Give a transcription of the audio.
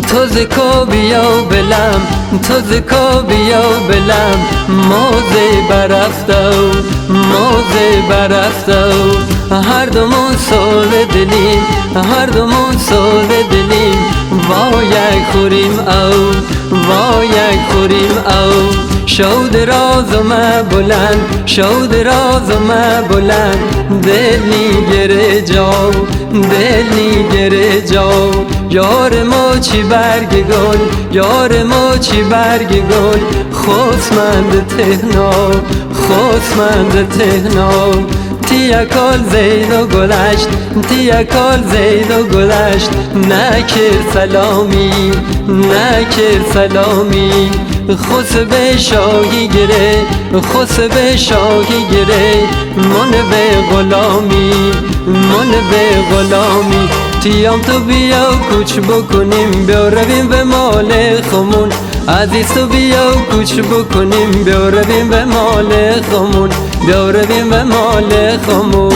تو زکا بیا بلم تو زکا بیا بلم موزه برفتو هر دومون سوز دلیم هر دومون سوز دلیم وای خوریم او وای خوریم او شود راز ما بلند شود راز ما بلند دل نیگره جاو دل نیگره جاو یار ما چی برگ گل یار ما چی برگ گل خسمند تهنا خسمند تهنا تیکال زید و گلشت تیکال زید و گلشت نکر سلامی نکر سلامی خسب شاهی گره خسب شاهی گره من به غلامی من به غلامی تیام تو بیا کوچ بکنیم بیا رویم به مال خمون عزیز تو بیا کوچ بکنیم بیا رویم به مال خمون بیا رویم به مال خمون